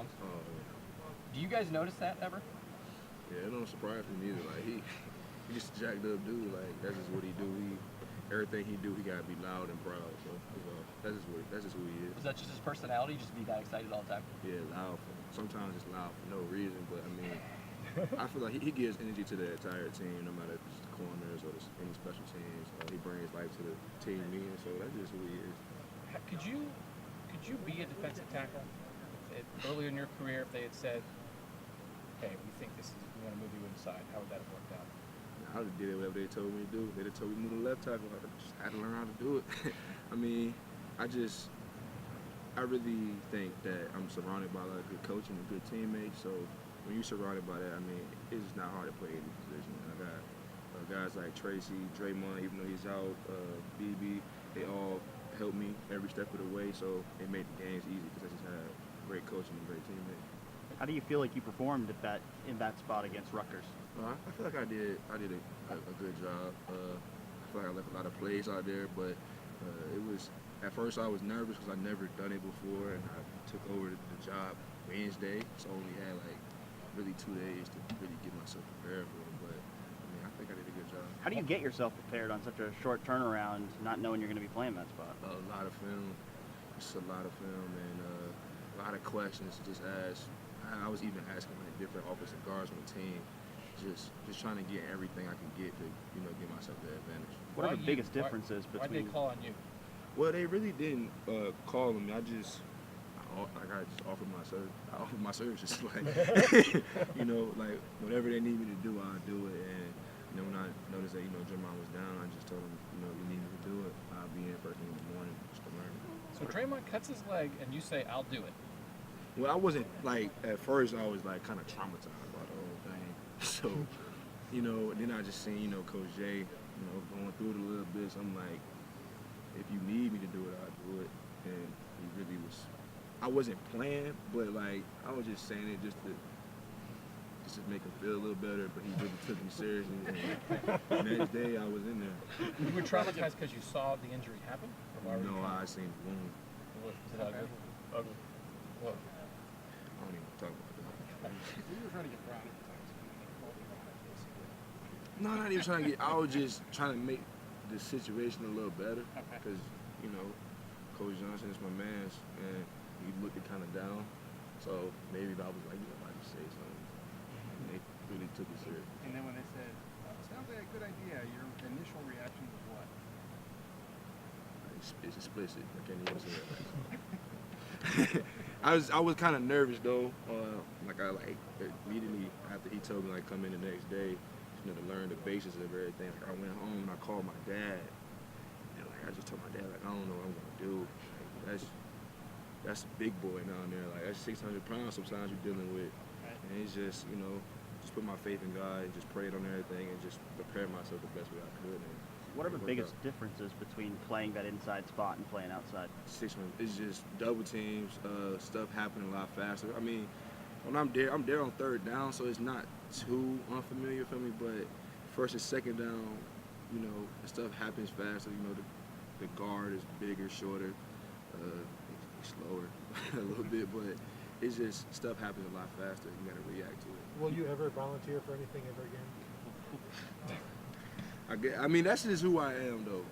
Holmes. Oh, Do you guys notice that ever? yeah, it don't surprise me neither. Like he just a jacked up dude. Like that's just what he do. Everything he do, he gotta be loud and proud. So that's just who he is. Is that just his personality? Just be that excited all the time? Yeah, loud. Sometimes it's loud for no reason, but I mean, I feel like he gives energy to the entire team, no matter if it's the corners or any special teams. He brings life to the team meeting, so that's just who he is. Could you be a defensive tackle? Earlier in your career, if they had said, "Okay, we think we want to move you inside," how would that have worked out? I would have did whatever they told me to do. They'd have told me to move the left tackle. I just had to learn how to do it. I mean, I really think that I'm surrounded by a lot of good coaching and good teammates. So when you're surrounded by that, I mean, it's just not hard to play any position. I got guys like Tracy, Draymond, even though he's out, BB, they all helped me every step of the way. So it made the games easy because I just had great coaching and great teammates. How do you feel like you performed in that spot against Rutgers? I feel like I did a good job. I feel like I left a lot of plays out there, but it was at first I was nervous because I never done it before, and I took over the job Wednesday, so I only had like really 2 days to really get myself prepared for it. But I mean, I think I did a good job. How do you get yourself prepared on such a short turnaround, not knowing you're going to be playing that spot? A lot of film, just a lot of film, and a lot of questions to just ask. I was even asking like different offensive guards on the team, just trying to get everything I can get to, give myself the advantage. What are the biggest differences between? Why did they call on you? Well, they really didn't call on me. I just offered my service. I offered my services, like like whatever they need me to do, I'll do it. And when I noticed that Draymond was down, I just told him, you need me to do it. I'll be in first thing in the morning just to learn. So Draymond cuts his leg, and you say, "I'll do it." Well, I wasn't like at first. I was like kind of traumatized by the whole thing. So, then I just seen Coach Jay, going through it a little bit. So I'm like, if you need me to do it, I'll do it. And he really was. I wasn't playing, but like I was just saying it just to make him feel a little better. But he really took me seriously. And the next day, I was in there. You were traumatized because you saw the injury happen? No, I seen the wound. Was it ugly? Ugly. What? I don't even talk about that. We were trying to get Brown. No, not even trying to get. I was just trying to make the situation a little better because Coach Johnson is my man, and he looked it kind of down. So maybe I was like, I just say something. And they really took it serious. And then when they said, "Sounds like a good idea," your initial reaction was what? It's explicit. I can't even say that. I was kind of nervous though. Immediately after he told me come in the next day, to learn the basis of everything. Like I went home and I called my dad, and I just told my dad I don't know what I'm gonna do. That's a big boy down there. That's 600 pounds. Sometimes you're dealing with, and it's just just put my faith in God and just prayed on everything and just prepare myself the best way I could. And what are the biggest differences between playing that inside spot and playing outside? 600. It's just double teams. Stuff happening a lot faster. I mean, when I'm there on third down, so it's not too unfamiliar for me. But first and second down, the stuff happens faster. The guard is bigger, shorter, slower a little bit, but it's just stuff happens a lot faster. You got to react to it. Will you ever volunteer for anything ever again? I mean, that's just who I am, though.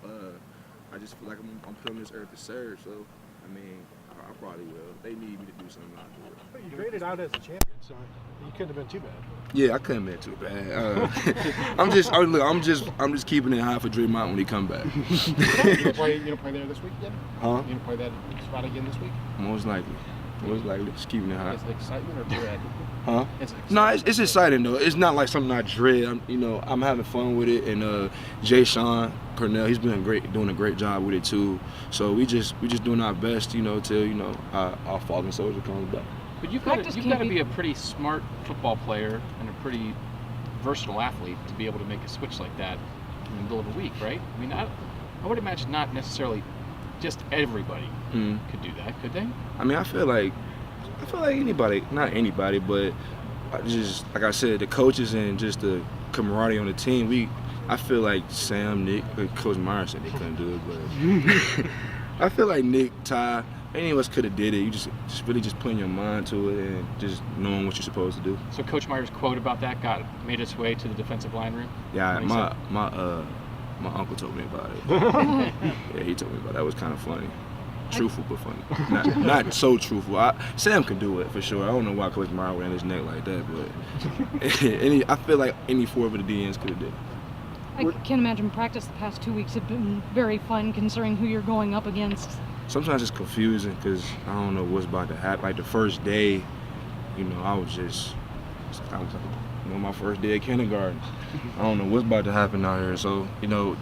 I just feel like I'm put on this earth to serve. So, I mean, I probably will. They need me to do something, I'll do it. But you graded out as a champion, so you couldn't have been too bad. Yeah, I couldn't have been too bad. I'm just keeping it high for Draymond when he come back. You gonna play there this week again? Huh? You gonna play that spot again this week? Most likely, just keeping it high. Is it excitement or dread? Huh? No, it's exciting though. It's not like something I dread. I'm having fun with it, and Sean Cornell, he's been doing a great job with it too. So we just doing our best, till our fallen soldier comes back. But you've got to be a pretty smart football player and a pretty versatile athlete to be able to make a switch like that in the middle of a week, right? I mean, I would imagine not necessarily just everybody could do that, could they? I mean, I feel like anybody, not anybody, but just like I said, the coaches and just the camaraderie on the team. I feel like Sam, Nick, Coach Myers said they couldn't do it, but I feel like Nick, Ty, any of us could have did it. You just really just putting your mind to it and just knowing what you're supposed to do. So Coach Meyer's quote about that made its way to the defensive line room? Yeah, What he said? my uncle told me about it. Yeah, he told me about it. That was kind of funny. Truthful but funny. Not so truthful. Sam can do it for sure. I don't know why Coach Meyer ran his neck like that, but I feel like any four of the DNs could have did it. I can't imagine practice the past 2 weeks have been very fun considering who you're going up against. Sometimes it's confusing because I don't know what's about to happen. Like the first day, I was on my first day of kindergarten. I don't know what's about to happen out here. So,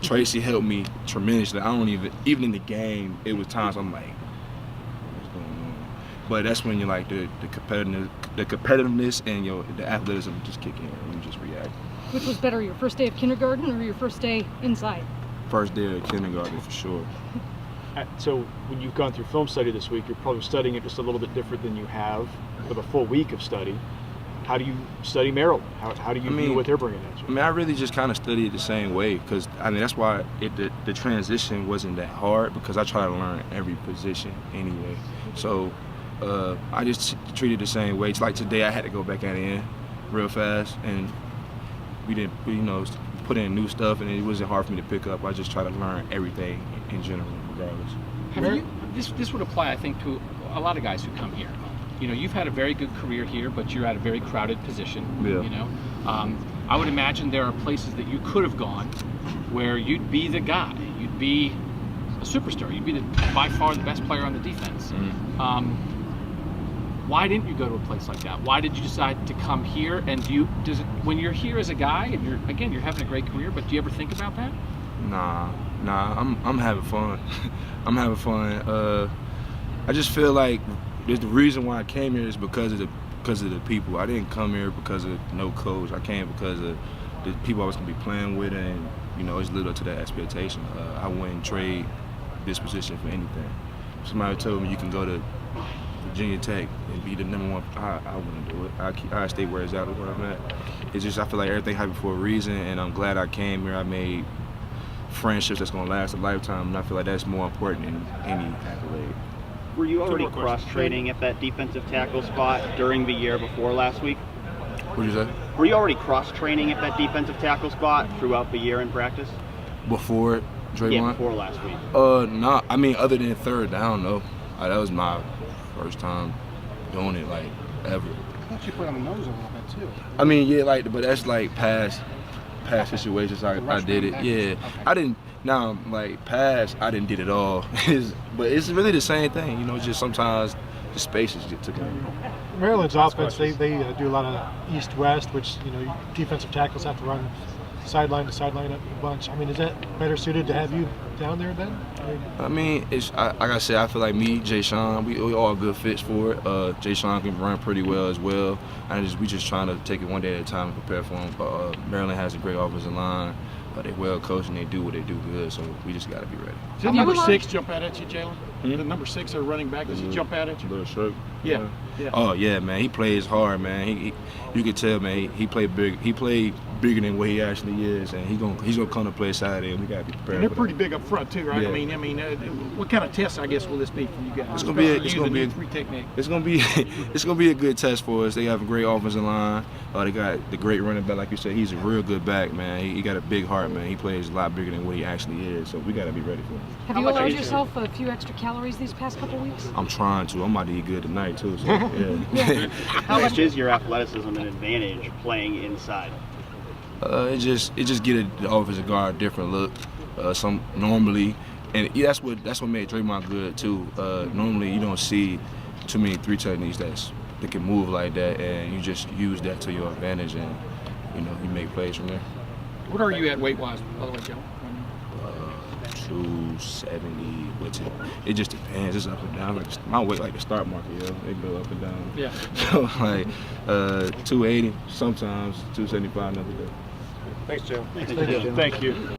Tracy helped me tremendously. I don't even in the game, it was times I'm like, what's going on? But that's when you're like the competitiveness and the athleticism just kick in and you just react. Which was better, your first day of kindergarten or your first day inside? First day of kindergarten for sure. So when you've gone through film study this week, you're probably studying it just a little bit different than you have with a full week of study. How do you study Maryland? How do you view what they're bringing at you? I really just kind of study it the same way because, that's why the transition wasn't that hard because I try to learn every position anyway. So I just treat it the same way. It's like today I had to go back at it in real fast and we put in new stuff and it wasn't hard for me to pick up. I just try to learn everything in general regardless. This would apply, I think, to a lot of guys who come here. You've had a very good career here, but you're at a very crowded position. Yeah. I would imagine there are places that you could have gone where you'd be the guy. You'd be a superstar. You'd be by far the best player on the defense. Mm-hmm. Why didn't you go to a place like that? Why did you decide to come here? And when you're here as a guy, and you're having a great career, but do you ever think about that? Nah. I'm having fun. I'm having fun. I just feel like the reason why I came here is because of the people. I didn't come here because of no coach. I came because of the people I was gonna be playing with, and it's lived up to that expectation. I wouldn't trade this position for anything. Somebody told me you can go to Virginia Tech and be the number one. I wouldn't do it. I stay where exactly where I'm at. It's just I feel like everything happened for a reason, and I'm glad I came here. I made friendships that's gonna last a lifetime, and I feel like that's more important than any accolade. Were you already cross-training at that defensive tackle spot during the year before last week? What did you say? Were you already cross-training at that defensive tackle spot throughout the year in practice? Before Draymond? Yeah, before last week. No. Other than third down, no. That was my first time doing it, ever. I thought you put on the nose a little bit too. Yeah, but that's past situations I did it. Yeah. Okay. I didn't. Now, past, I didn't did it all. But it's really the same thing, just sometimes the spaces get taken over. Maryland's offense, they do a lot of east-west, which, defensive tackles have to run sideline to sideline a bunch. Is that better suited to have you down there then? It's like I said, I feel like me, Jay Sean, we all good fits for it. Jay Sean can run pretty well as well. We just trying to take it one day at a time and prepare for him. But Maryland has a great offensive line. They're well coached and they do what they do good, so we just got to be ready. Did number 6 jump out at you, Jalyn? The number 6 or running back, does he jump out at you? Little shirt. Yeah. Oh yeah, man. He plays hard, man. You can tell, man. He played big. He played bigger than what he actually is, and he's gonna come to play Saturday, and we gotta be prepared. And they're for pretty that. big up front too, right? Yeah. What kind of test, I guess, will this be for you guys? It's gonna be a good test for us. They have a great offensive line. They got the great running back, like you said. He's a real good back, man. He got a big heart, man. He plays a lot bigger than what he actually is, so we gotta be ready for him. Have you allowed yourself a few extra calories these past couple weeks? I'm trying to. I'm about to eat good tonight too. So yeah. How much is your athleticism an advantage playing inside? It just get the offensive guard a different look. Normally, and that's what made Draymond good too. Normally you don't see too many 3 techniques that can move like that, and you just use that to your advantage, and you make plays from there. What are you at weight-wise, by the way, Jalyn? 270, which it just depends. It's up and down. My weight like the start market, it go up and down. Yeah. So 280 sometimes, 275 another day. Thanks, Joe. Thank you.